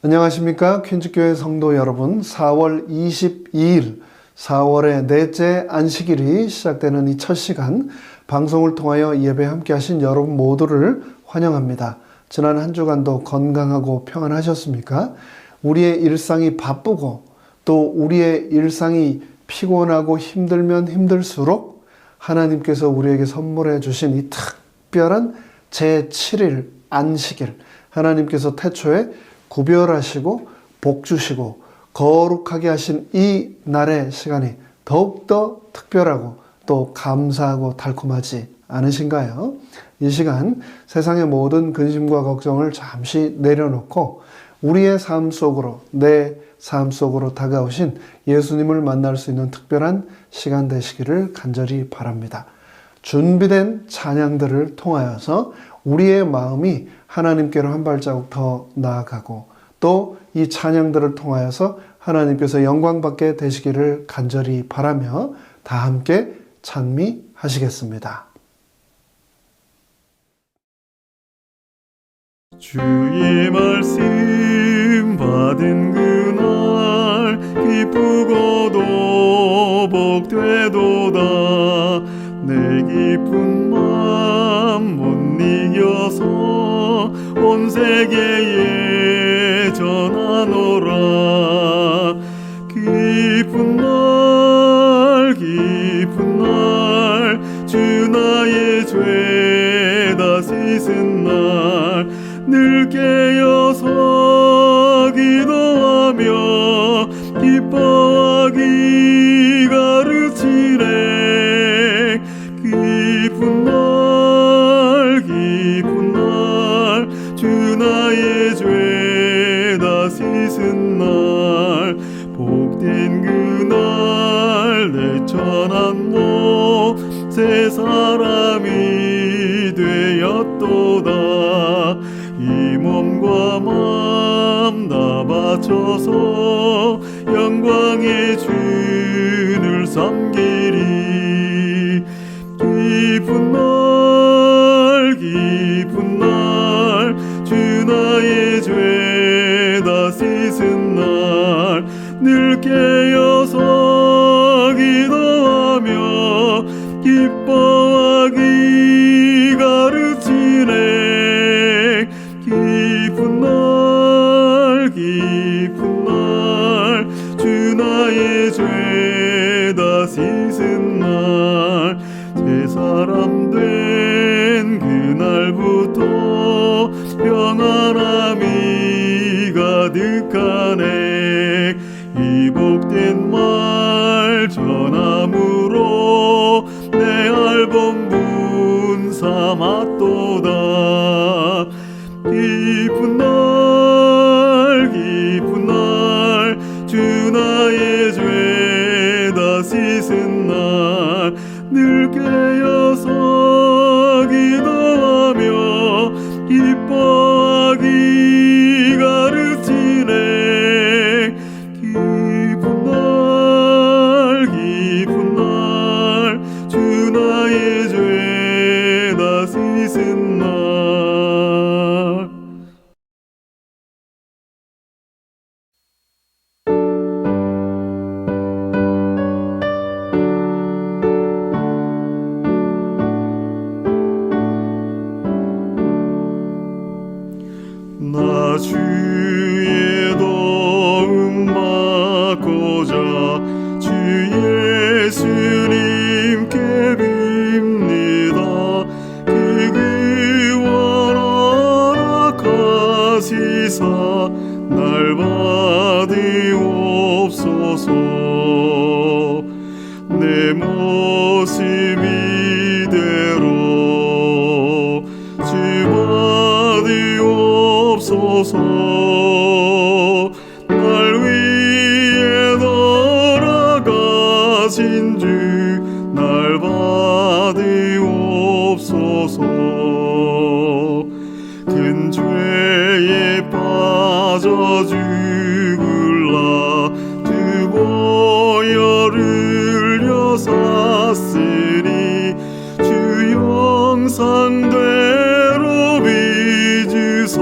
안녕하십니까. 퀸즈교회 성도 여러분, 4월 22일 4월의 넷째 안식일이 시작되는 이 첫 시간 방송을 통하여 예배 함께 하신 여러분 모두를 환영합니다. 지난 한 주간도 건강하고 평안하셨습니까? 우리의 일상이 바쁘고 또 우리의 일상이 피곤하고 힘들면 힘들수록 하나님께서 우리에게 선물해 주신 이 특별한 제7일 안식일, 하나님께서 태초에 구별하시고 복 주시고 거룩하게 하신 이 날의 시간이 더욱더 특별하고 또 감사하고 달콤하지 않으신가요? 이 시간 세상의 모든 근심과 걱정을 잠시 내려놓고 우리의 삶 속으로, 내 삶 속으로 다가오신 예수님을 만날 수 있는 특별한 시간 되시기를 간절히 바랍니다. 준비된 찬양들을 통하여서 우리의 마음이 하나님께로 한 발자국 더 나아가고 또 이 찬양들을 통하여서 하나님께서 영광받게 되시기를 간절히 바라며 다 함께 찬미하시겠습니다. 주의 말씀 받은 그날 기쁘고도 복되도다. 내 기쁜 맘 못 이겨서 온 세계에 전하노라. 기쁜 날 주 나의 죄 다 씻은 날 늘 깨어서 기도하며 기뻐하기 가르치네. 기쁜 날 주 나의 죄 다 씻은 날 복된 그날 내 천한 몸 새 사람이 되었도다. 이 몸과 마음 다 바쳐서 영광의 주를 섬기리. 기쁜 날 주 나의 죄 다 씻은 날 늘 깨어서 기도하며 기뻐하기 가르치네. 기쁜 날 주 나의 죄 다 씻은 날 새 사람 된 그날부터 평안함이 가득하네. 이 복된 말 전함으로 내 알범분 삼았도다. 기쁜 날 주 나의 죄 다 씻은 날 늘 깨어서 기도하며 기뻐하기 가르치네. 기쁜 날 주 나의 죄 다 씻은 날. 나 주의 도움 받고자 주 예수님께 빕니다. 그 구원 허락하시사 날 받으옵소서. 내 모습 이대로 주 받으옵소서. 날 위해 돌아가신 주 날 받으옵소서. 큰 죄에 빠져 죽을라 두 보혈을 샀으니 주 영상대로 빚으사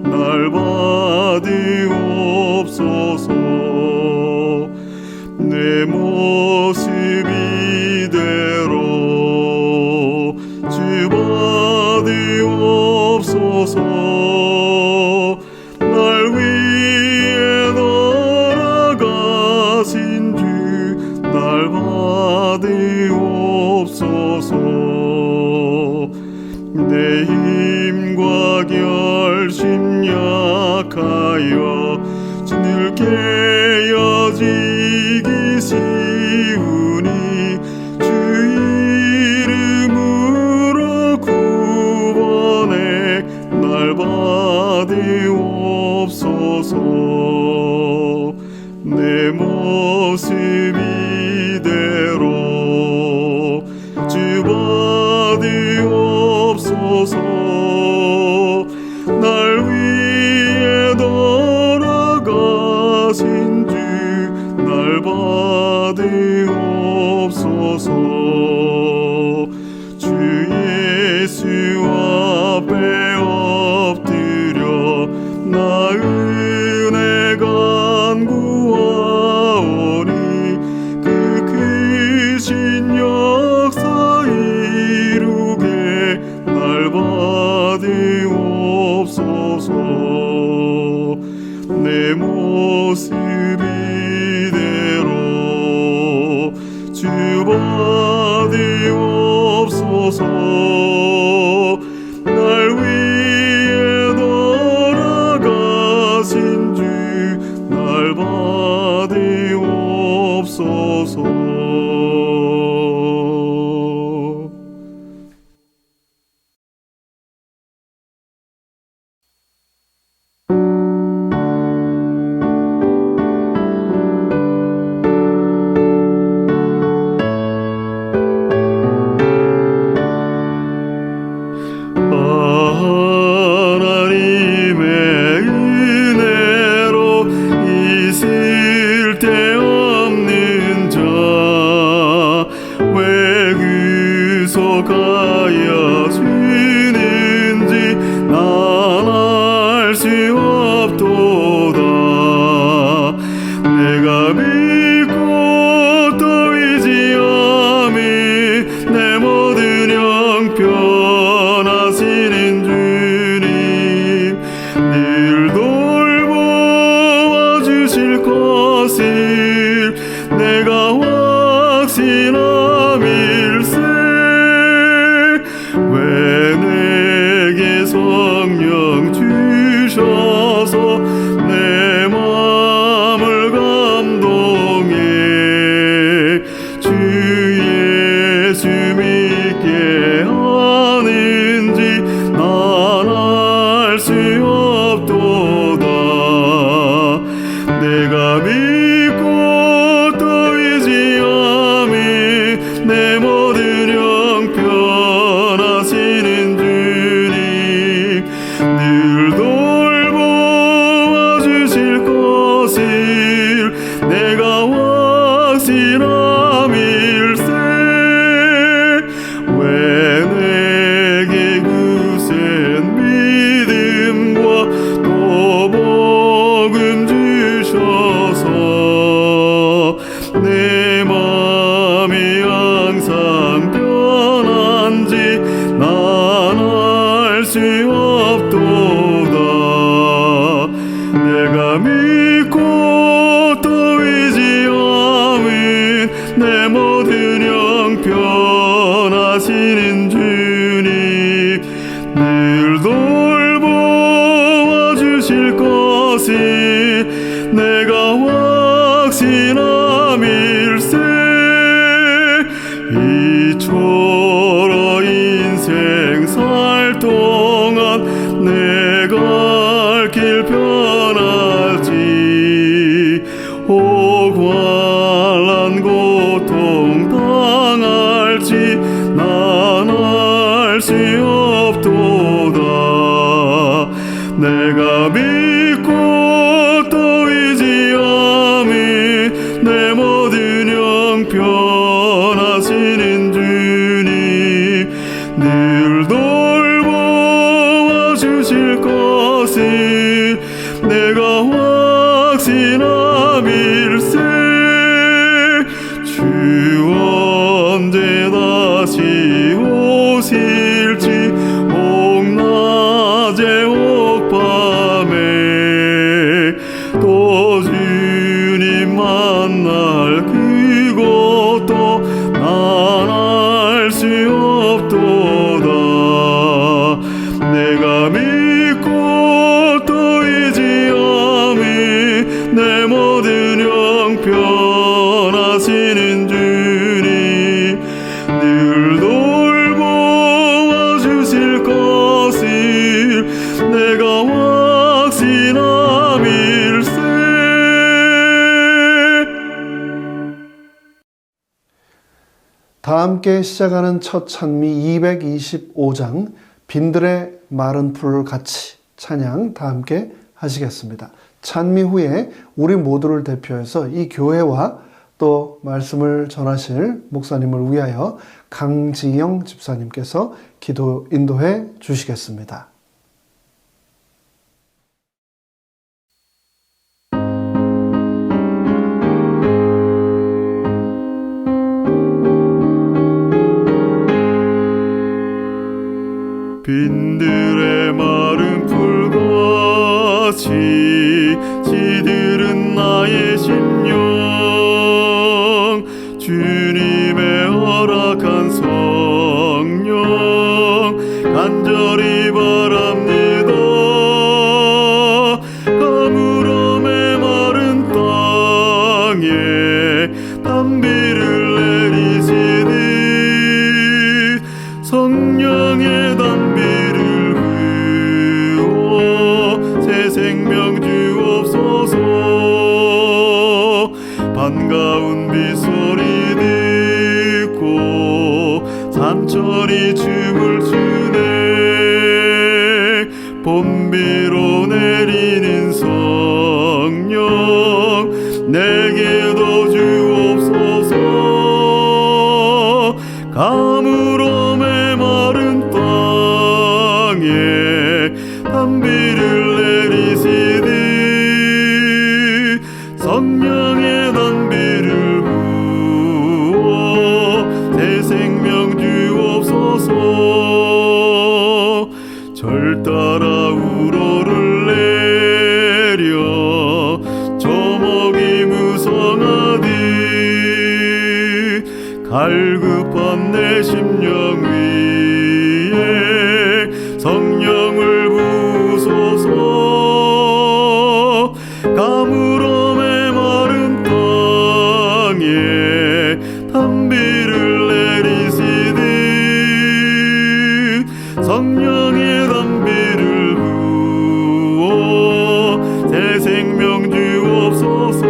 날 받으 주옵소서. 날 위해 돌아가신 주 날 받으옵소서. 내 힘과 결심 약하여 늘 깨어지기 쉬우니 주 이름으로 구원해 날 받으옵소서. 내 모습 이대로 주 받으옵소서. 날 위해 돌아가신 주 날 받으옵소서. 주 예수 앞에 엎드려 나 은혜 간구하오니 그 크신 역사 이루게 날 받으옵소서. 내 모습 이대로 주 받으옵소서. 날 위해 돌아가신 주 날 받으옵소서. 하나님의 은혜로 있을 데 없는 자 왜 구속하여 주는지 난 알 수 없도다. 내가 믿고 또 의지함이 내 모든 형편하시는 주님 늘 돌보아 주실 것을 내가 확신함일세. 왜 내게 성령 주셔서 내 마음을 감동해 주 예수 믿게 하는지 난 알 수 없도다. 내가 믿고 또 의지함이 내 모든 형편하시는 주님 늘 돌보아 주실 것을 내가 확신함일세. 왜 내게 굳센 믿음과 또 복음 주셔서 내 마음이 항상 편한지 난 알 수 없도다. 내가 믿고 또 의지함은 내 모든 형편하시는 주님 늘 돌보아 주실 것을 내가 확신함일세. 이초로 인생 살 동안 내가 갈 길 편할지 혹환난 고통 당할지 난 알 수 없도다. 내가 믿고 또 의지함이 내 모든 형편하시는 주님 늘 돌보아 주실 것을 내가 확신함일세. 주 언제 다시 오실지 혹 믿고 또 의지함이 내 모든 형편하시는 주님 늘 돌보아 주실 것을 내가 확신함일세. 다 함께 시작하는 첫 찬미 225장 빈들의 마른 풀 같이 찬양 다 함께 하시겠습니다. 찬미 후에 우리 모두를 대표해서 이 교회와 또 말씀을 전하실 목사님을 위하여 강지영 집사님께서 기도 인도해 주시겠습니다. 빈들의 마른 풀같이 시들은 나의 심령 주님의 허락한 성령 간절히 바랍니다. 가물음의 마른 땅에 단비를 내리시듯 성령의 단비를 부어 새 생명 주옵소서. 반가운 빗소리 듣고 산철이 춤을 추네. 봄비로 내리는 성령 내게도 주옵소서. 가물음의 마른 땅에 단비를 내리시듯 성령의 단비를 부어 새 생명 주옵소서. 절 따라 우러를 내려 조목이 무성하듯 갈급한 내 심령 위에 성령을 부으소서. 가물음의 마른 땅에 단비를 내리시듯 성령의 단비를 부어 새 생명 주옵소서.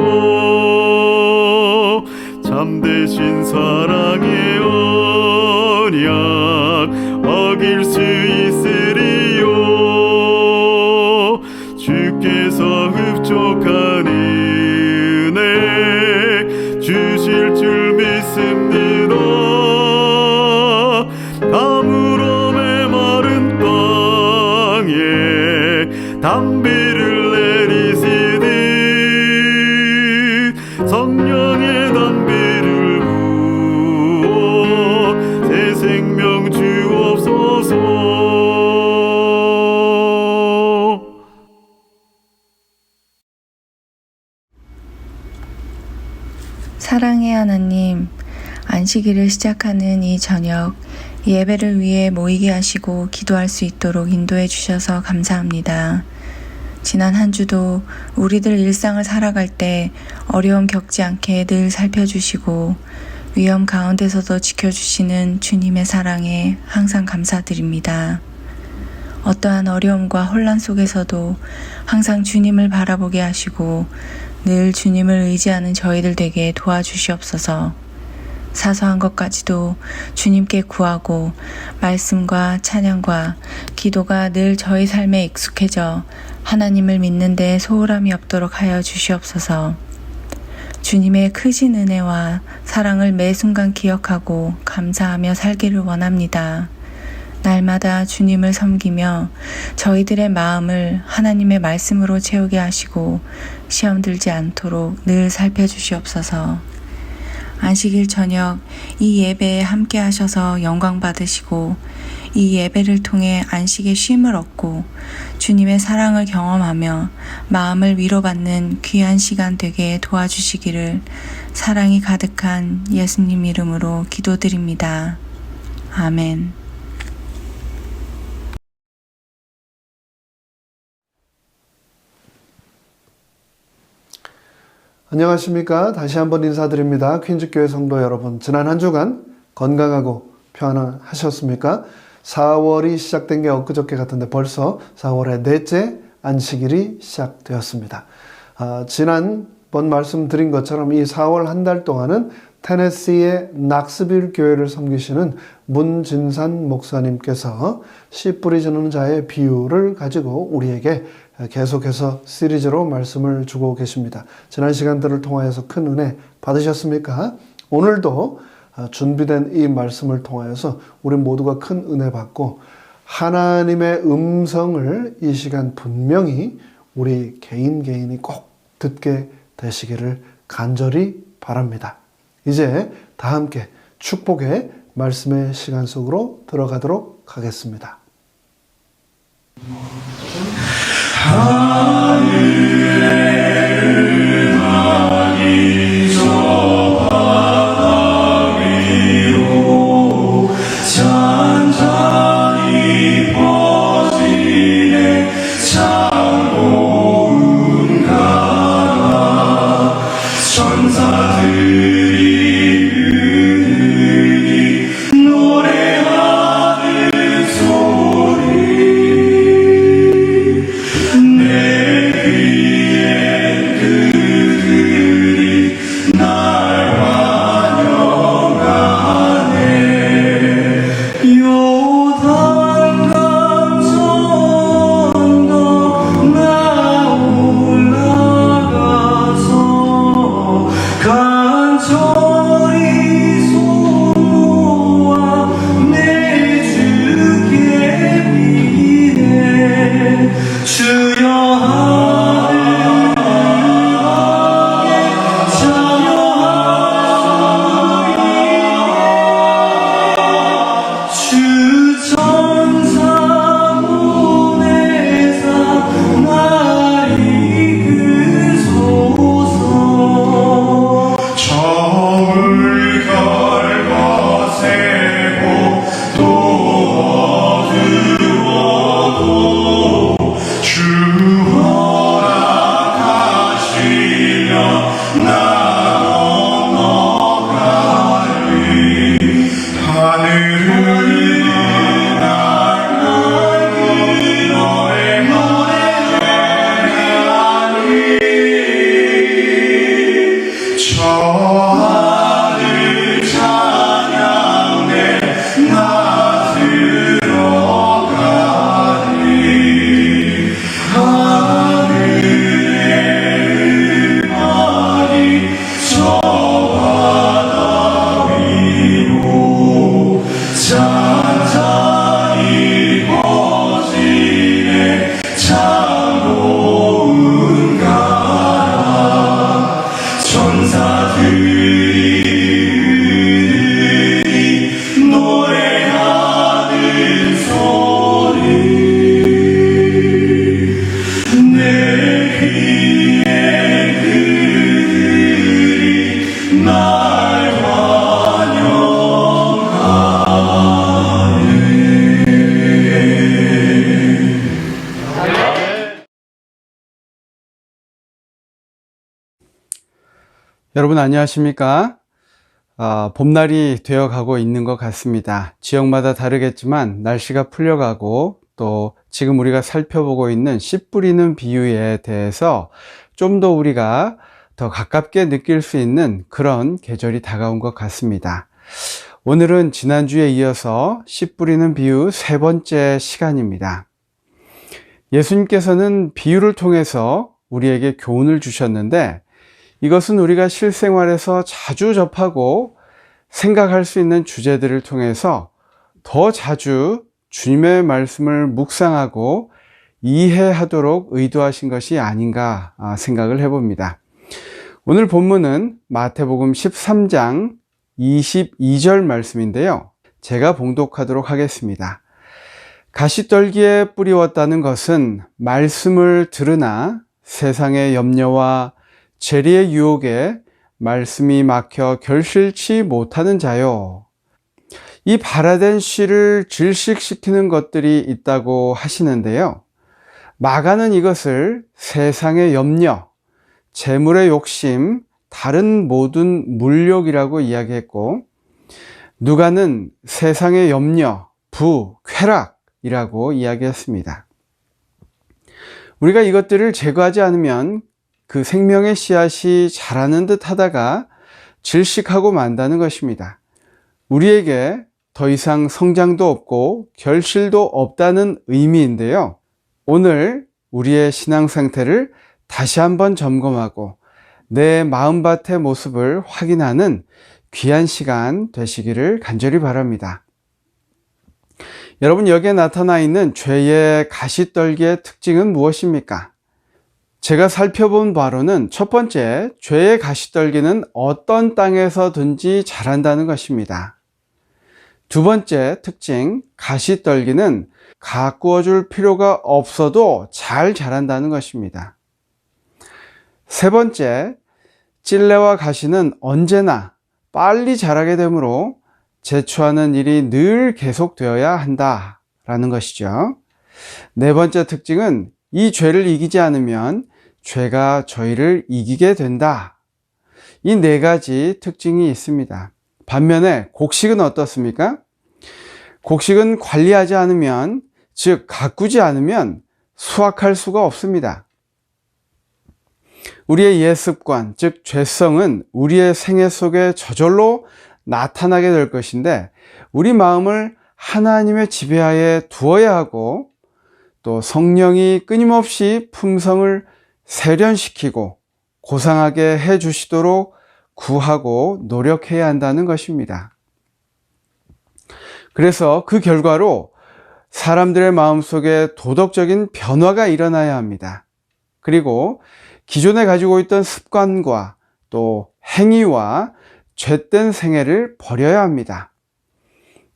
참되신 사랑의 언약 어길 수 있으리요. 주께서 흡족한 은혜 주실 줄 믿습니다. 가물음의 마른 땅에 단비를 내리시듯 성령의 단비를 부어 새 생명 주옵소서. 사랑의 하나님, 안식일을 시작하는 이 저녁 예배를 위해 모이게 하시고 기도할 수 있도록 인도해 주셔서 감사합니다. 지난 한 주도 우리들 일상을 살아갈 때 어려움 겪지 않게 늘 살펴주시고 위험 가운데서도 지켜주시는 주님의 사랑에 항상 감사드립니다. 어떠한 어려움과 혼란 속에서도 항상 주님을 바라보게 하시고 늘 주님을 의지하는 저희들 되게 도와주시옵소서. 사소한 것까지도 주님께 구하고 말씀과 찬양과 기도가 늘 저희 삶에 익숙해져 하나님을 믿는 데 소홀함이 없도록 하여 주시옵소서. 주님의 크신 은혜와 사랑을 매 순간 기억하고 감사하며 살기를 원합니다. 날마다 주님을 섬기며 저희들의 마음을 하나님의 말씀으로 채우게 하시고 시험 들지 않도록 늘 살펴주시옵소서. 안식일 저녁 이 예배에 함께 하셔서 영광 받으시고 이 예배를 통해 안식의 쉼을 얻고 주님의 사랑을 경험하며 마음을 위로받는 귀한 시간 되게 도와주시기를 사랑이 가득한 예수님 이름으로 기도드립니다. 아멘. 안녕하십니까. 다시 한번 인사드립니다. 퀸즈교회 성도 여러분, 지난 한 주간 건강하고 평안하셨습니까? 4월이 시작된 게 엊그저께 같은데 벌써 4월의 넷째 안식일이 시작되었습니다. 지난번 말씀드린 것처럼 이 4월 한 달 동안은 테네시의 낙스빌 교회를 섬기시는 문진산 목사님께서 씨 뿌리지는 자의 비유를 가지고 우리에게 계속해서 시리즈로 말씀을 주고 계십니다. 지난 시간들을 통하여서 큰 은혜 받으셨습니까? 오늘도 준비된 이 말씀을 통하여서 우리 모두가 큰 은혜 받고 하나님의 음성을 이 시간 분명히 우리 개인이 꼭 듣게 되시기를 간절히 바랍니다. 이제 다 함께 축복의 말씀의 시간 속으로 들어가도록 하겠습니다. 여러분 안녕하십니까? 봄날이 되어가고 있는 것 같습니다. 지역마다 다르겠지만 날씨가 풀려가고 또 지금 우리가 살펴보고 있는 씨 뿌리는 비유에 대해서 좀 더 우리가 더 가깝게 느낄 수 있는 그런 계절이 다가온 것 같습니다. 오늘은 지난주에 이어서 씨 뿌리는 비유 세 번째 시간입니다. 예수님께서는 비유를 통해서 우리에게 교훈을 주셨는데 이것은 우리가 실생활에서 자주 접하고 생각할 수 있는 주제들을 통해서 더 자주 주님의 말씀을 묵상하고 이해하도록 의도하신 것이 아닌가 생각을 해봅니다. 오늘 본문은 마태복음 13장 22절 말씀인데요. 제가 봉독하도록 하겠습니다. 가시떨기에 뿌리웠다는 것은 말씀을 들으나 세상의 염려와 재리의 유혹에 말씀이 막혀 결실치 못하는 자요. 이 발화된 씨를 질식시키는 것들이 있다고 하시는데요. 마가는 이것을 세상의 염려, 재물의 욕심, 다른 모든 물욕이라고 이야기했고, 누가는 세상의 염려, 부, 쾌락이라고 이야기했습니다. 우리가 이것들을 제거하지 않으면 그 생명의 씨앗이 자라는 듯 하다가 질식하고 만다는 것입니다. 우리에게 더 이상 성장도 없고 결실도 없다는 의미인데요. 오늘 우리의 신앙 상태를 다시 한번 점검하고 내 마음밭의 모습을 확인하는 귀한 시간 되시기를 간절히 바랍니다. 여러분, 여기에 나타나 있는 죄의 가시떨기의 특징은 무엇입니까? 제가 살펴본 바로는 첫 번째, 죄의 가시떨기는 어떤 땅에서든지 자란다는 것입니다. 두 번째 특징, 가시떨기는 가꾸어 줄 필요가 없어도 잘 자란다는 것입니다. 세 번째, 찔레와 가시는 언제나 빨리 자라게 되므로 제초하는 일이 늘 계속되어야 한다라는 것이죠. 네 번째 특징은 이 죄를 이기지 않으면 죄가 저희를 이기게 된다. 이 네 가지 특징이 있습니다. 반면에 곡식은 어떻습니까? 곡식은 관리하지 않으면, 즉 가꾸지 않으면 수확할 수가 없습니다. 우리의 옛 습관, 즉 죄성은 우리의 생애 속에 저절로 나타나게 될 것인데, 우리 마음을 하나님의 지배하에 두어야 하고, 또 성령이 끊임없이 품성을 세련시키고 고상하게 해 주시도록 구하고 노력해야 한다는 것입니다. 그래서 그 결과로 사람들의 마음속에 도덕적인 변화가 일어나야 합니다. 그리고 기존에 가지고 있던 습관과 또 행위와 죄된 생애를 버려야 합니다.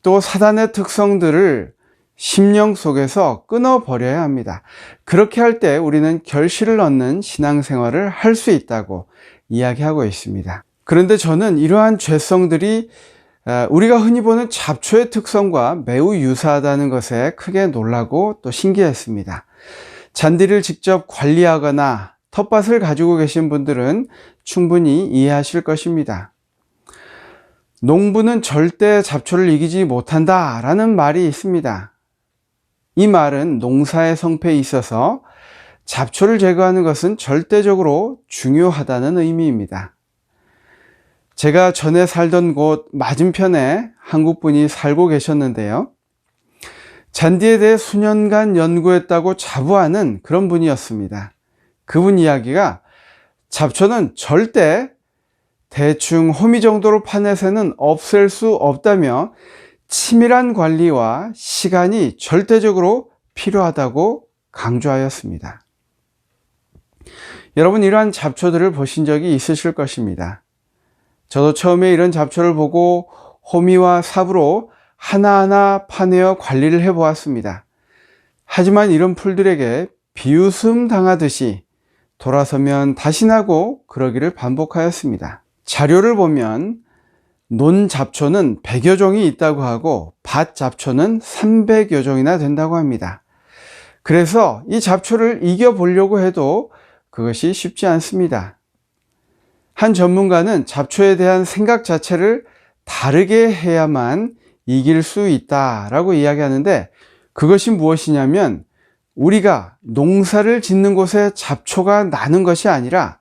또 사단의 특성들을 심령 속에서 끊어버려야 합니다. 그렇게 할 때 우리는 결실을 얻는 신앙생활을 할 수 있다고 이야기하고 있습니다. 그런데 저는 이러한 죄성들이 우리가 흔히 보는 잡초의 특성과 매우 유사하다는 것에 크게 놀라고 또 신기했습니다. 잔디를 직접 관리하거나 텃밭을 가지고 계신 분들은 충분히 이해하실 것입니다. 농부는 절대 잡초를 이기지 못한다라는 말이 있습니다. 이 말은 농사의 성패에 있어서 잡초를 제거하는 것은 절대적으로 중요하다는 의미입니다. 제가 전에 살던 곳 맞은편에 한국분이 살고 계셨는데요. 잔디에 대해 수년간 연구했다고 자부하는 그런 분이었습니다. 그분 이야기가 잡초는 절대 대충 호미 정도로 파내서는 없앨 수 없다며 치밀한 관리와 시간이 절대적으로 필요하다고 강조하였습니다. 여러분, 이러한 잡초들을 보신 적이 있으실 것입니다. 저도 처음에 이런 잡초를 보고 호미와 삽으로 하나하나 파내어 관리를 해보았습니다. 하지만 이런 풀들에게 비웃음 당하듯이 돌아서면 다시 나고 그러기를 반복하였습니다. 자료를 보면 논 잡초는 100여 종이 있다고 하고 밭 잡초는 300여 종이나 된다고 합니다. 그래서 이 잡초를 이겨보려고 해도 그것이 쉽지 않습니다. 한 전문가는 잡초에 대한 생각 자체를 다르게 해야만 이길 수 있다라고 이야기하는데, 그것이 무엇이냐면 우리가 농사를 짓는 곳에 잡초가 나는 것이 아니라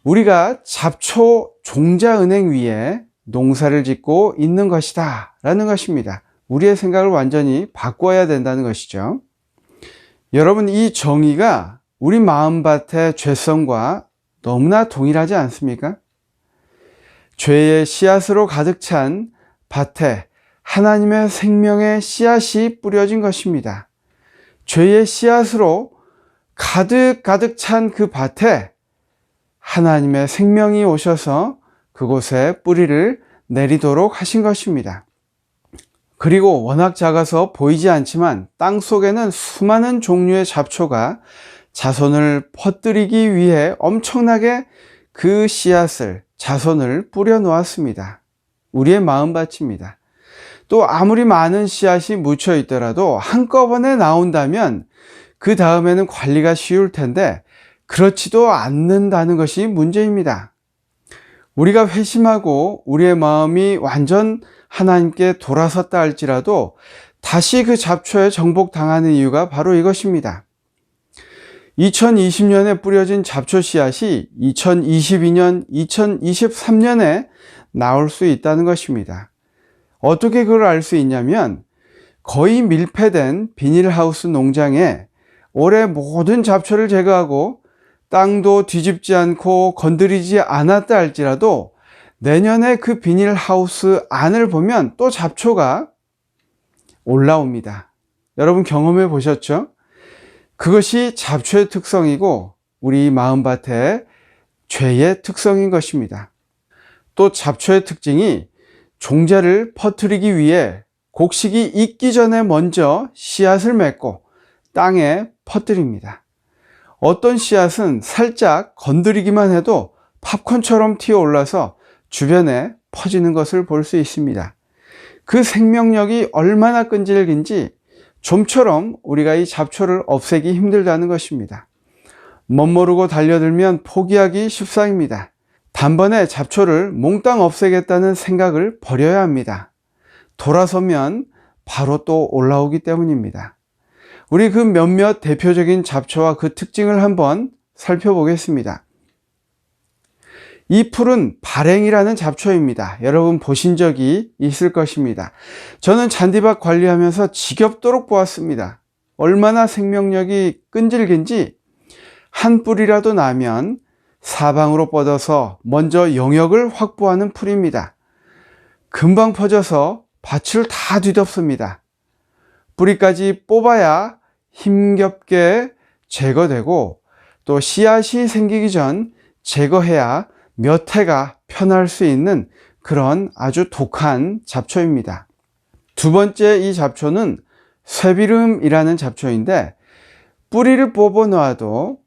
우리가 잡초 종자은행 위에 농사를 짓고 있는 것이다 라는 것입니다. 우리의 생각을 완전히 바꿔야 된다는 것이죠. 여러분, 이 정의가 우리 마음밭의 죄성과 너무나 동일하지 않습니까? 죄의 씨앗으로 가득 찬 밭에 하나님의 생명의 씨앗이 뿌려진 것입니다. 죄의 씨앗으로 가득 찬 그 밭에 하나님의 생명이 오셔서 그곳에 뿌리를 내리도록 하신 것입니다. 그리고 워낙 작아서 보이지 않지만 땅 속에는 수많은 종류의 잡초가 자손을 퍼뜨리기 위해 엄청나게 그 씨앗을, 자손을 뿌려 놓았습니다. 우리의 마음밭입니다. 또 아무리 많은 씨앗이 묻혀 있더라도 한꺼번에 나온다면 그 다음에는 관리가 쉬울 텐데, 그렇지도 않는다는 것이 문제입니다. 우리가 회심하고 우리의 마음이 완전 하나님께 돌아섰다 할지라도 다시 그 잡초에 정복당하는 이유가 바로 이것입니다. 2020년에 뿌려진 잡초 씨앗이 2022년, 2023년에 나올 수 있다는 것입니다. 어떻게 그걸 알 수 있냐면 거의 밀폐된 비닐하우스 농장에 올해 모든 잡초를 제거하고 땅도 뒤집지 않고 건드리지 않았다 할지라도 내년에 그 비닐하우스 안을 보면 또 잡초가 올라옵니다. 여러분 경험해 보셨죠? 그것이 잡초의 특성이고 우리 마음밭의 죄의 특성인 것입니다. 또 잡초의 특징이 종자를 퍼뜨리기 위해 곡식이 익기 전에 먼저 씨앗을 맺고 땅에 퍼뜨립니다. 어떤 씨앗은 살짝 건드리기만 해도 팝콘처럼 튀어올라서 주변에 퍼지는 것을 볼 수 있습니다. 그 생명력이 얼마나 끈질긴지 좀처럼 우리가 이 잡초를 없애기 힘들다는 것입니다. 멋모르고 달려들면 포기하기 십상입니다. 단번에 잡초를 몽땅 없애겠다는 생각을 버려야 합니다. 돌아서면 바로 또 올라오기 때문입니다. 우리 그 몇몇 대표적인 잡초와 그 특징을 한번 살펴보겠습니다. 이 풀은 발행이라는 잡초입니다. 여러분 보신 적이 있을 것입니다. 저는 잔디밭 관리하면서 지겹도록 보았습니다. 얼마나 생명력이 끈질긴지 한 뿌리라도 나면 사방으로 뻗어서 먼저 영역을 확보하는 풀입니다. 금방 퍼져서 밭을 다 뒤덮습니다. 뿌리까지 뽑아야 힘겹게 제거되고 또 씨앗이 생기기 전 제거해야 몇 해가 편할 수 있는 그런 아주 독한 잡초입니다. 두 번째 이 잡초는 쇠비름이라는 잡초인데 뿌리를 뽑아 놓아도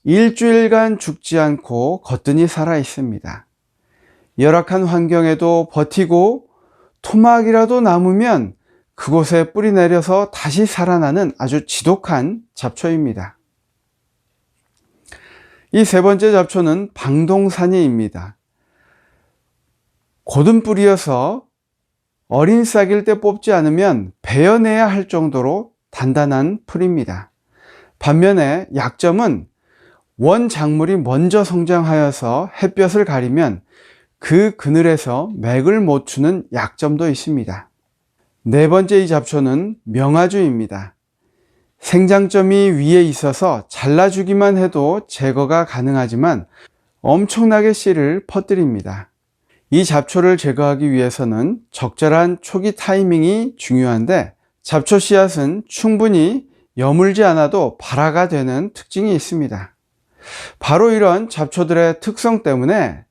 일주일간 죽지 않고 거뜬히 살아 있습니다. 열악한 환경에도 버티고 토막이라도 남으면 그곳에 뿌리 내려서 다시 살아나는 아주 지독한 잡초입니다. 이 세 번째 잡초는 방동산이입니다. 곧은 뿌리여서 어린 싹일 때 뽑지 않으면 베어내야 할 정도로 단단한 풀입니다. 반면에 약점은 원작물이 먼저 성장하여서 햇볕을 가리면 그 그늘에서 맥을 못 추는 약점도 있습니다. 네 번째 이 잡초는 명아주입니다. 생장점이 위에 있어서 잘라주기만 해도 제거가 가능하지만 엄청나게 씨를 퍼뜨립니다. 이 잡초를 제거하기 위해서는 적절한 초기 타이밍이 중요한데 잡초 씨앗은 충분히 여물지 않아도 발화가 되는 특징이 있습니다. 바로 이런 잡초들의 특성 때문에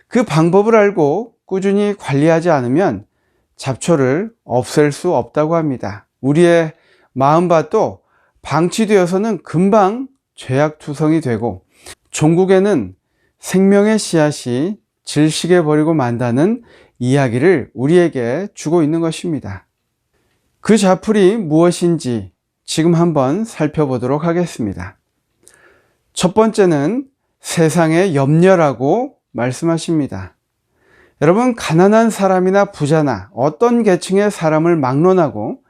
그 방법을 알고 꾸준히 관리하지 않으면 잡초를 없앨 수 없다고 합니다. 우리의 마음밭도 방치되어서는 금방 죄악투성이 되고 종국에는 생명의 씨앗이 질식해 버리고 만다는 이야기를 우리에게 주고 있는 것입니다. 그 잡풀이 무엇인지 지금 한번 살펴보도록 하겠습니다. 첫 번째는 세상의 염려라고 말씀하십니다. 여러분, 가난한 사람이나 부자나 어떤 계층의 사람을 막론하고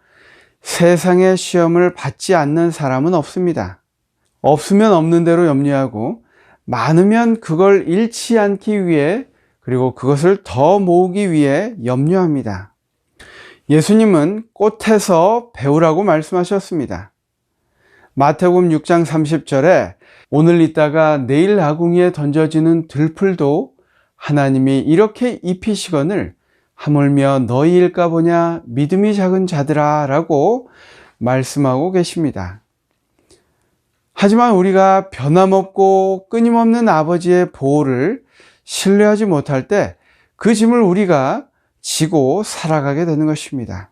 세상의 시험을 받지 않는 사람은 없습니다. 없으면 없는 대로 염려하고 많으면 그걸 잃지 않기 위해 그리고 그것을 더 모으기 위해 염려합니다. 예수님은 꽃에서 배우라고 말씀하셨습니다. 마태복음 6장 30절에 오늘 있다가 내일 아궁이에 던져지는 들풀도 하나님이 이렇게 입히시거늘 하물며 너희일까 보냐 믿음이 작은 자들아 라고 말씀하고 계십니다. 하지만 우리가 변함없고 끊임없는 아버지의 보호를 신뢰하지 못할 때 그 짐을 우리가 지고 살아가게 되는 것입니다.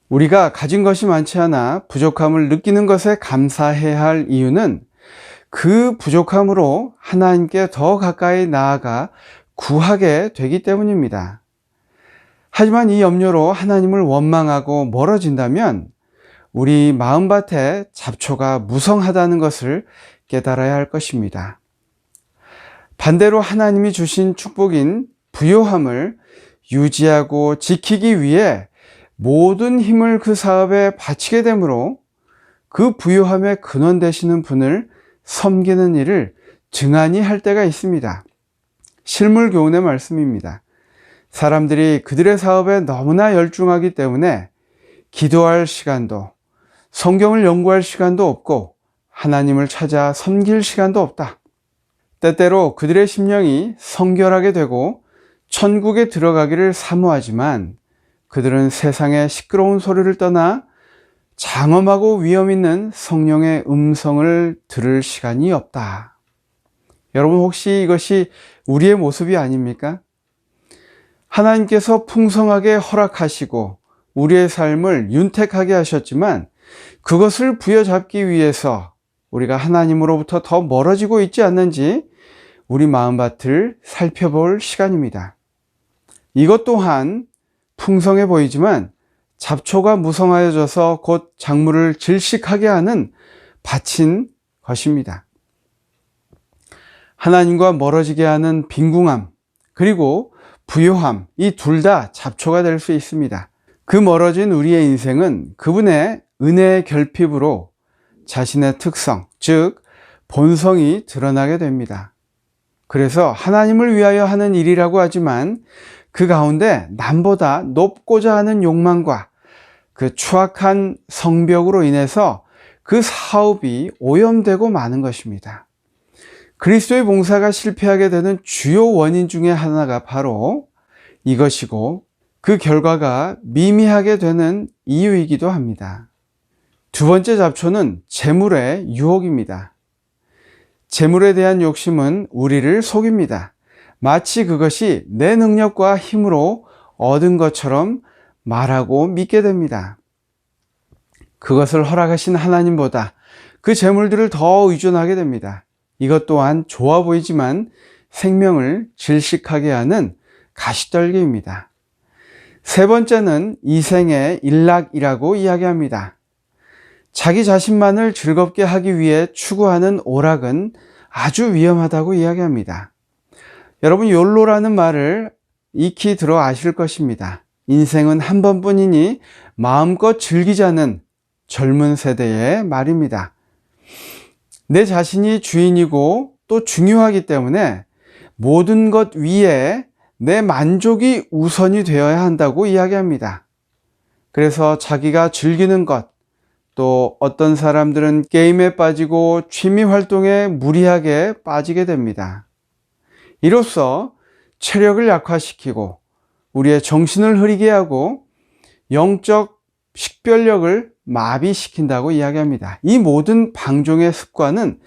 우리가 가진 것이 많지 않아 부족함을 느끼는 것에 감사해야 할 이유는 그 부족함으로 하나님께 더 가까이 나아가 구하게 되기 때문입니다. 하지만 이 염려로 하나님을 원망하고 멀어진다면 우리 마음밭에 잡초가 무성하다는 것을 깨달아야 할 것입니다. 반대로 하나님이 주신 축복인 부요함을 유지하고 지키기 위해 모든 힘을 그 사업에 바치게 되므로 그 부요함의 근원 되시는 분을 섬기는 일을 증안히 할 때가 있습니다. 실물 교훈의 말씀입니다. 사람들이 그들의 사업에 너무나 열중하기 때문에 기도할 시간도, 성경을 연구할 시간도 없고 하나님을 찾아 섬길 시간도 없다. 때때로 그들의 심령이 성결하게 되고 천국에 들어가기를 사모하지만 그들은 세상의 시끄러운 소리를 떠나 장엄하고 위험 있는 성령의 음성을 들을 시간이 없다. 여러분, 혹시 이것이 우리의 모습이 아닙니까? 하나님께서 풍성하게 허락하시고 우리의 삶을 윤택하게 하셨지만 그것을 부여잡기 위해서 우리가 하나님으로부터 더 멀어지고 있지 않는지 우리 마음밭을 살펴볼 시간입니다. 이것 또한 풍성해 보이지만 잡초가 무성하여져서 곧 작물을 질식하게 하는 밭인 것입니다. 하나님과 멀어지게 하는 빈궁함 그리고 부요함, 이 둘 다 잡초가 될 수 있습니다. 그 멀어진 우리의 인생은 그분의 은혜의 결핍으로 자신의 특성, 즉 본성이 드러나게 됩니다. 그래서 하나님을 위하여 하는 일이라고 하지만 그 가운데 남보다 높고자 하는 욕망과 그 추악한 성벽으로 인해서 그 사업이 오염되고 마는 것입니다. 그리스도의 봉사가 실패하게 되는 주요 원인 중에 하나가 바로 이것이고 그 결과가 미미하게 되는 이유이기도 합니다. 두 번째 잡초는 재물의 유혹입니다. 재물에 대한 욕심은 우리를 속입니다. 마치 그것이 내 능력과 힘으로 얻은 것처럼 말하고 믿게 됩니다. 그것을 허락하신 하나님보다 그 재물들을 더 의존하게 됩니다. 이것 또한 좋아 보이지만 생명을 질식하게 하는 가시떨기입니다. 세 번째는 이생의 일락이라고 이야기합니다. 자기 자신만을 즐겁게 하기 위해 추구하는 오락은 아주 위험하다고 이야기합니다. 여러분, 욜로라는 말을 익히 들어 아실 것입니다. 인생은 한 번뿐이니 마음껏 즐기자는 젊은 세대의 말입니다. 내 자신이 주인이고 또 중요하기 때문에 모든 것 위에 내 만족이 우선이 되어야 한다고 이야기합니다. 그래서 자기가 즐기는 것, 또 어떤 사람들은 게임에 빠지고 취미 활동에 무리하게 빠지게 됩니다. 이로써 체력을 약화시키고 우리의 정신을 흐리게 하고 영적 식별력을 마비시킨다고 이야기합니다. 이 모든 방종의 습관은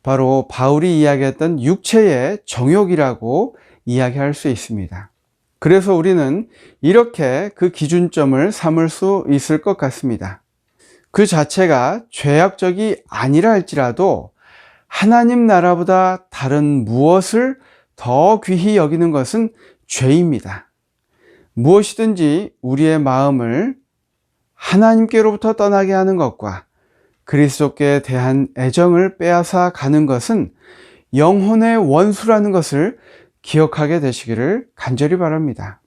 바로 바울이 이야기했던 육체의 정욕이라고 이야기할 수 있습니다. 그래서 우리는 이렇게 그 기준점을 삼을 수 있을 것 같습니다. 그 자체가 죄악적이 아니라 할지라도 하나님 나라보다 다른 무엇을 더 귀히 여기는 것은 죄입니다. 무엇이든지 우리의 마음을 하나님께로부터 떠나게 하는 것과 그리스도께 대한 애정을 빼앗아 가는 것은 영혼의 원수라는 것을 기억하게 되시기를 간절히 바랍니다.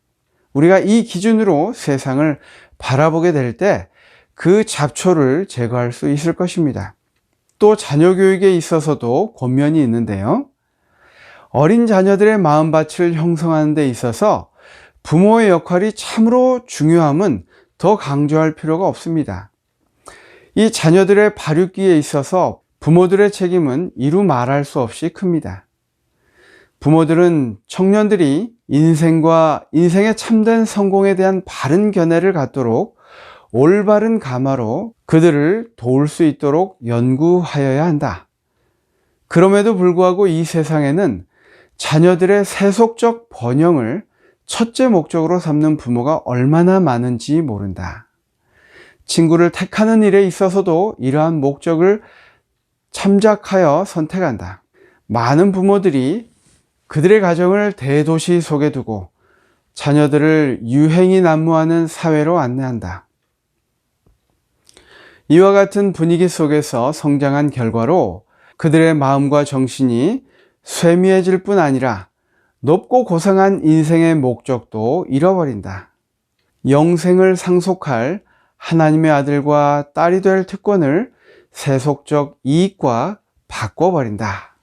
우리가 이 기준으로 세상을 바라보게 될 때 그 잡초를 제거할 수 있을 것입니다. 또 자녀 교육에 있어서도 권면이 있는데요. 어린 자녀들의 마음밭을 형성하는 데 있어서 부모의 역할이 참으로 중요함은 더 강조할 필요가 없습니다. 이 자녀들의 발육기에 있어서 부모들의 책임은 이루 말할 수 없이 큽니다. 부모들은 청년들이 인생과 인생의 참된 성공에 대한 바른 견해를 갖도록 올바른 가마로 그들을 도울 수 있도록 연구하여야 한다. 그럼에도 불구하고 이 세상에는 자녀들의 세속적 번영을 첫째 목적으로 삼는 부모가 얼마나 많은지 모른다. 친구를 택하는 일에 있어서도 이러한 목적을 참작하여 선택한다. 많은 부모들이 그들의 가정을 대도시 속에 두고 자녀들을 유행이 난무하는 사회로 안내한다. 이와 같은 분위기 속에서 성장한 결과로 그들의 마음과 정신이 쇠미해질 뿐 아니라 높고 고상한 인생의 목적도 잃어버린다. 영생을 상속할 하나님의 아들과 딸이 될 특권을 세속적 이익과 바꿔버린다.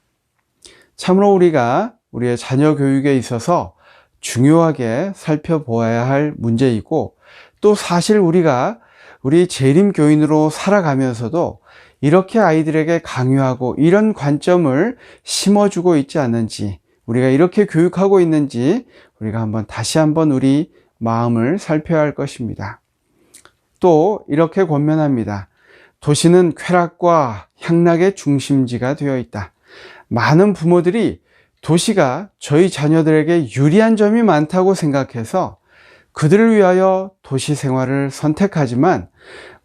참으로 우리가 우리의 자녀 교육에 있어서 중요하게 살펴보아야 할 문제이고, 또 사실 우리가 우리 재림 교인으로 살아가면서도 이렇게 아이들에게 강요하고 이런 관점을 심어주고 있지 않는지, 우리가 이렇게 교육하고 있는지 우리가 다시 한번 우리 마음을 살펴야 할 것입니다. 또 이렇게 권면합니다. 도시는 쾌락과 향락의 중심지가 되어 있다. 많은 부모들이 도시가 저희 자녀들에게 유리한 점이 많다고 생각해서 그들을 위하여 도시 생활을 선택하지만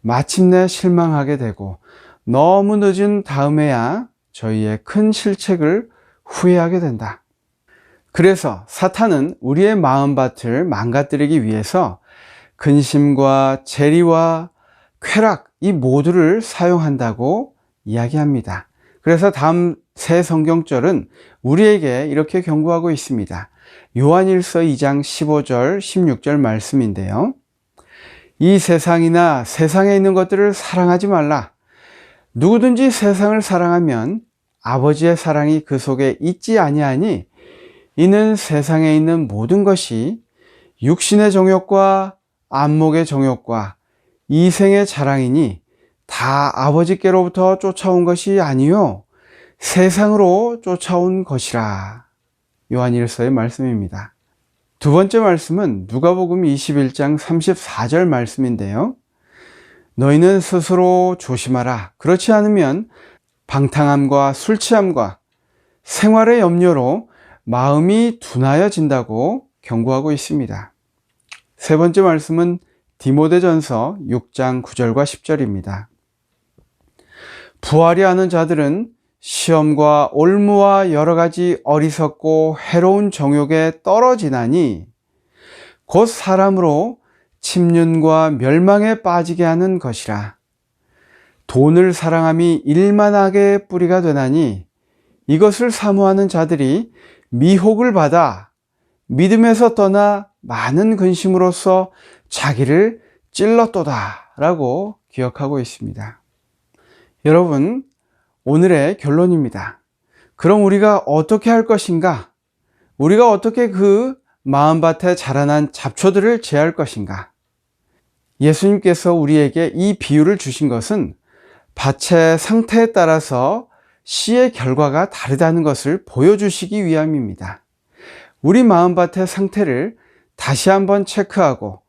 마침내 실망하게 되고 너무 늦은 다음에야 저희의 큰 실책을 후회하게 된다. 그래서 사탄은 우리의 마음밭을 망가뜨리기 위해서 근심과 재리와 쾌락, 이 모두를 사용한다고 이야기합니다. 그래서 다음 세 성경절은 우리에게 이렇게 경고하고 있습니다. 요한일서 2장 15절, 16절 말씀인데요. 이 세상이나 세상에 있는 것들을 사랑하지 말라. 누구든지 세상을 사랑하면 아버지의 사랑이 그 속에 있지 아니하니, 이는 세상에 있는 모든 것이 육신의 정욕과 안목의 정욕과 이생의 자랑이니 다 아버지께로부터 쫓아온 것이 아니요 세상으로 쫓아온 것이라. 요한일서의 말씀입니다. 두 번째 말씀은 누가복음 21장 34절 말씀인데요. 너희는 스스로 조심하라. 그렇지 않으면 방탕함과 술취함과 생활의 염려로 마음이 둔하여진다고 경고하고 있습니다. 세 번째 말씀은 디모데전서 6장 9절과 10절입니다. 부하리 하는 자들은 시험과 올무와 여러 가지 어리석고 해로운 정욕에 떨어지나니 곧 사람으로 침륜과 멸망에 빠지게 하는 것이라. 돈을 사랑함이 일만하게 뿌리가 되나니 이것을 사모하는 자들이 미혹을 받아 믿음에서 떠나 많은 근심으로써 자기를 찔렀도다 라고 기억하고 있습니다. 여러분, 오늘의 결론입니다. 그럼 우리가 어떻게 할 것인가? 우리가 어떻게 그 마음밭에 자라난 잡초들을 제할 것인가? 예수님께서 우리에게 이 비유를 주신 것은 밭의 상태에 따라서 씨의 결과가 다르다는 것을 보여주시기 위함입니다. 우리 마음밭의 상태를 다시 한번 체크하고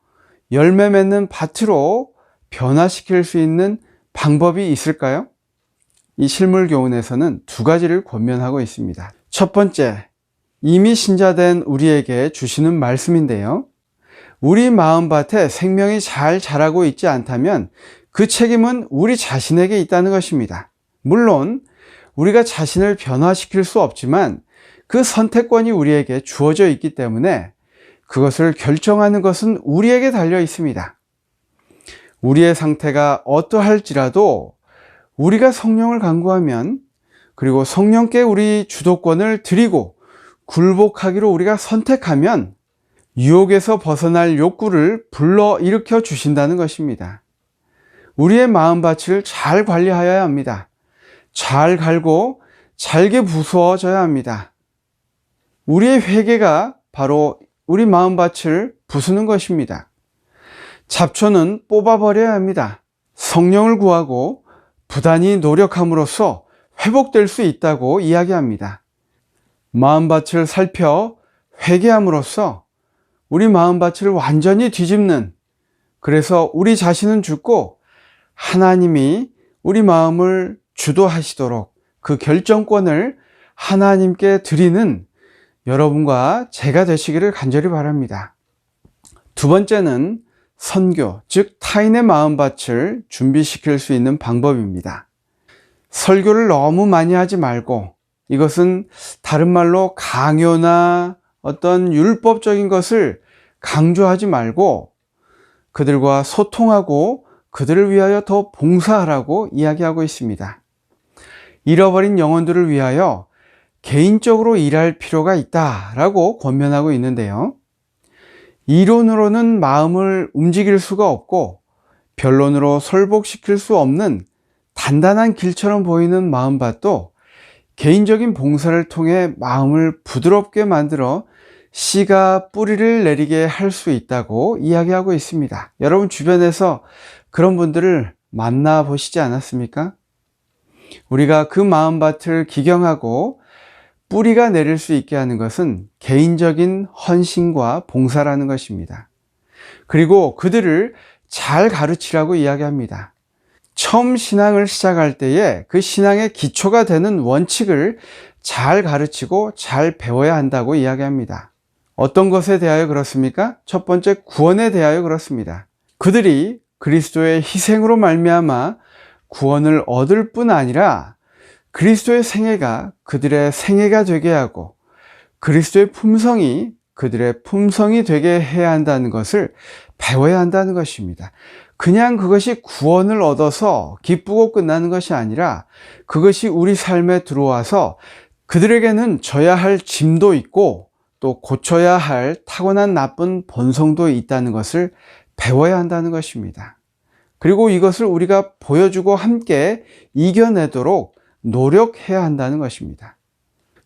열매 맺는 밭으로 변화시킬 수 있는 방법이 있을까요? 이 실물교훈에서는 두 가지를 권면하고 있습니다. 첫 번째, 이미 신자된 우리에게 주시는 말씀인데요. 우리 마음밭에 생명이 잘 자라고 있지 않다면 그 책임은 우리 자신에게 있다는 것입니다. 물론 우리가 자신을 변화시킬 수 없지만 그 선택권이 우리에게 주어져 있기 때문에 그것을 결정하는 것은 우리에게 달려 있습니다. 우리의 상태가 어떠할지라도 우리가 성령을 간구하면, 그리고 성령께 우리 주도권을 드리고 굴복하기로 우리가 선택하면 유혹에서 벗어날 욕구를 불러일으켜 주신다는 것입니다. 우리의 마음밭을 잘 관리하여야 합니다. 잘 갈고 잘게 부수어져야 합니다. 우리의 회개가 바로 우리 마음밭을 부수는 것입니다. 잡초는 뽑아버려야 합니다. 성령을 구하고 부단히 노력함으로써 회복될 수 있다고 이야기합니다. 마음밭을 살펴 회개함으로써 우리 마음밭을 완전히 뒤집는, 그래서 우리 자신은 죽고 하나님이 우리 마음을 주도하시도록 그 결정권을 하나님께 드리는 여러분과 제가 되시기를 간절히 바랍니다. 두 번째는 선교, 즉 타인의 마음밭을 준비시킬 수 있는 방법입니다. 설교를 너무 많이 하지 말고, 이것은 다른 말로 강요나 어떤 율법적인 것을 강조하지 말고 그들과 소통하고 그들을 위하여 더 봉사하라고 이야기하고 있습니다. 잃어버린 영혼들을 위하여 개인적으로 일할 필요가 있다라고 권면하고 있는데요. 이론으로는 마음을 움직일 수가 없고 변론으로 설복시킬 수 없는 단단한 길처럼 보이는 마음밭도 개인적인 봉사를 통해 마음을 부드럽게 만들어 씨가 뿌리를 내리게 할 수 있다고 이야기하고 있습니다. 여러분 주변에서 그런 분들을 만나보시지 않았습니까? 우리가 그 마음밭을 기경하고 뿌리가 내릴 수 있게 하는 것은 개인적인 헌신과 봉사라는 것입니다. 그리고 그들을 잘 가르치라고 이야기합니다. 처음 신앙을 시작할 때에 그 신앙의 기초가 되는 원칙을 잘 가르치고 잘 배워야 한다고 이야기합니다. 어떤 것에 대하여 그렇습니까? 첫 번째, 구원에 대하여 그렇습니다. 그들이 그리스도의 희생으로 말미암아 구원을 얻을 뿐 아니라 그리스도의 생애가 그들의 생애가 되게 하고 그리스도의 품성이 그들의 품성이 되게 해야 한다는 것을 배워야 한다는 것입니다. 그냥 그것이 구원을 얻어서 기쁘고 끝나는 것이 아니라 그것이 우리 삶에 들어와서 그들에게는 져야 할 짐도 있고 또 고쳐야 할 타고난 나쁜 본성도 있다는 것을 배워야 한다는 것입니다. 그리고 이것을 우리가 보여주고 함께 이겨내도록 노력해야 한다는 것입니다.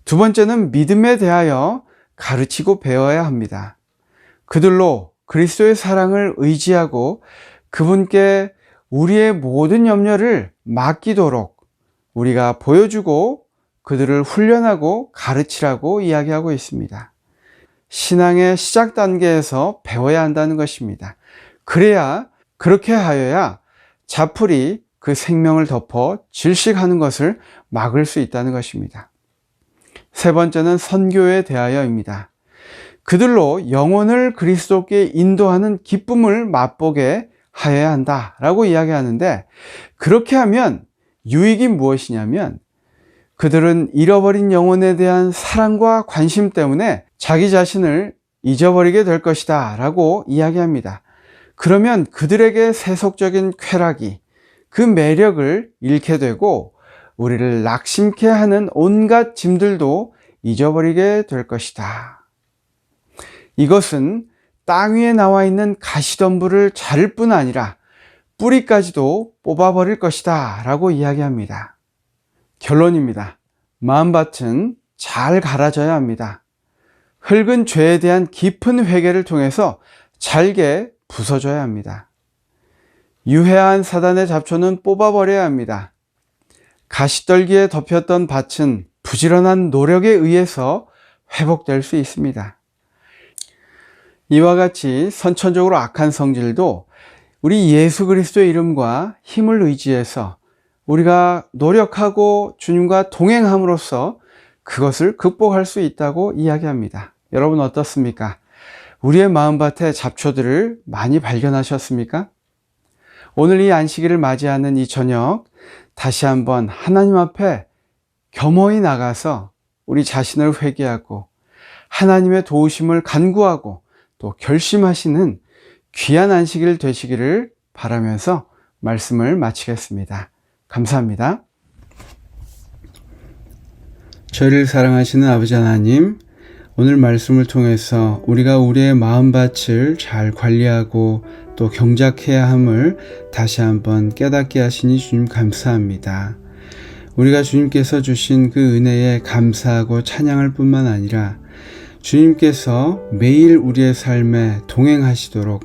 두 번째는 믿음에 대하여 가르치고 배워야 합니다. 그들로 그리스도의 사랑을 의지하고 그분께 우리의 모든 염려를 맡기도록 우리가 보여주고 그들을 훈련하고 가르치라고 이야기하고 있습니다. 신앙의 시작 단계에서 배워야 한다는 것입니다. 그렇게 하여야 자풀이 그 생명을 덮어 질식하는 것을 막을 수 있다는 것입니다. 세 번째는 선교에 대하여입니다. 그들로 영혼을 그리스도께 인도하는 기쁨을 맛보게 하여야 한다라고 이야기하는데, 그렇게 하면 유익이 무엇이냐면 그들은 잃어버린 영혼에 대한 사랑과 관심 때문에 자기 자신을 잊어버리게 될 것이다 라고 이야기합니다. 그러면 그들에게 세속적인 쾌락이 그 매력을 잃게 되고 우리를 낙심케 하는 온갖 짐들도 잊어버리게 될 것이다. 이것은 땅 위에 나와 있는 가시덤불을 자를 뿐 아니라 뿌리까지도 뽑아버릴 것이다 라고 이야기합니다. 결론입니다. 마음밭은 잘 갈아져야 합니다. 흙은 죄에 대한 깊은 회개를 통해서 잘게 부서져야 합니다. 유해한 사단의 잡초는 뽑아버려야 합니다. 가시떨기에 덮였던 밭은 부지런한 노력에 의해서 회복될 수 있습니다. 이와 같이 선천적으로 악한 성질도 우리 예수 그리스도의 이름과 힘을 의지해서 우리가 노력하고 주님과 동행함으로써 그것을 극복할 수 있다고 이야기합니다. 여러분 어떻습니까? 우리의 마음밭의 잡초들을 많이 발견하셨습니까? 오늘 이 안식일을 맞이하는 이 저녁 다시 한번 하나님 앞에 겸허히 나가서 우리 자신을 회개하고 하나님의 도우심을 간구하고 또 결심하시는 귀한 안식일 되시기를 바라면서 말씀을 마치겠습니다. 감사합니다. 저희를 사랑하시는 아버지 하나님, 오늘 말씀을 통해서 우리가 우리의 마음밭을 잘 관리하고 또 경작해야 함을 다시 한번 깨닫게 하시니 주님 감사합니다. 우리가 주님께서 주신 그 은혜에 감사하고 찬양할 뿐만 아니라 주님께서 매일 우리의 삶에 동행하시도록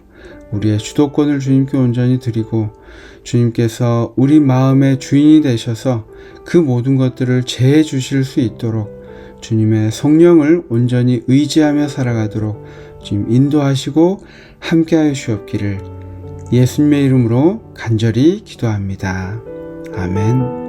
우리의 주도권을 주님께 온전히 드리고 주님께서 우리 마음의 주인이 되셔서 그 모든 것들을 제해 주실 수 있도록 주님의 성령을 온전히 의지하며 살아가도록 주님 인도하시고 함께하여 주옵기를 예수님의 이름으로 간절히 기도합니다. 아멘.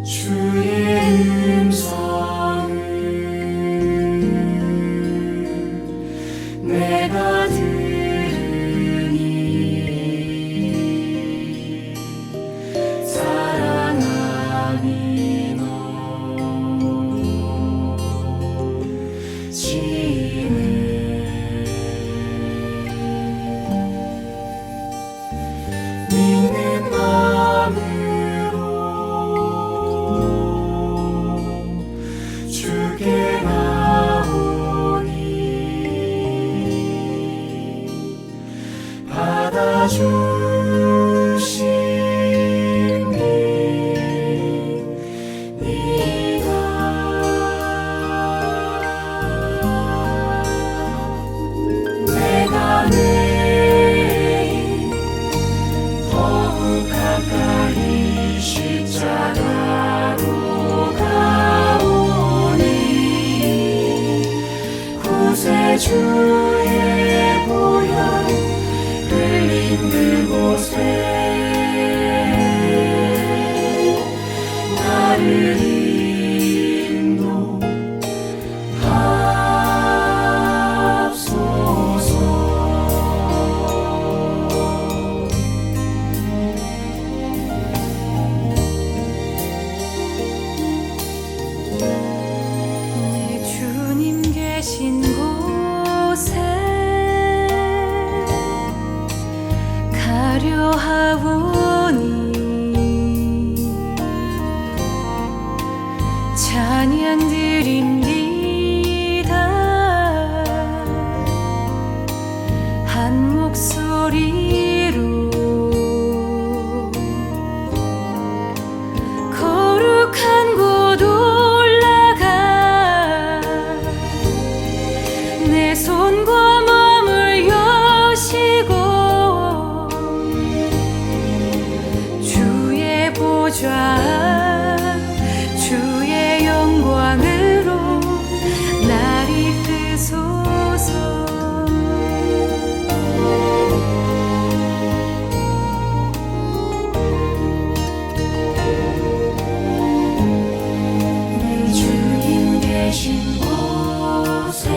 주의 음성을 내가 들으니 사랑하니 너 믿는 마음으로 주께 나오니 받아주심이니이다. 내가 매일 더욱 가까이 십자가로 가오니 구세주의 보혈 흘린 그곳에 나를 인도하소서. 내 주님 계신 곳에 가려 하오니 찬양 드립니다. 한 목소리로 거룩한 곳 올라가 내 손과 마음을 여시고 주의 보좌 주의 영광으로 날 이끄소서. 내 주님 계신 곳에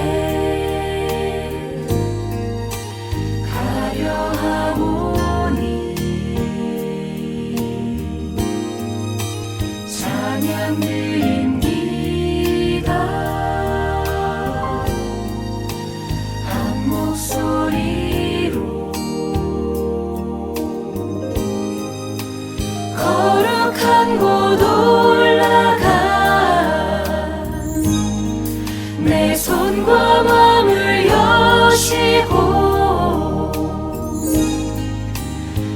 가려 하오니 찬양 드립니다. 한 목소리로 거룩한 곳 올라가 내 손과 마음을 여시고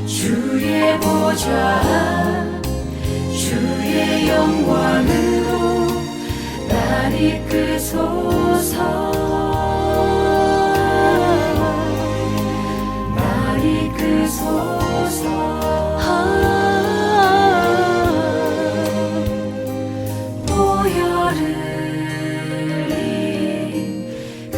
주의 보좌 주의 영광으로 날 이끄소서. 날 이끄소서. 보혈 흘린 그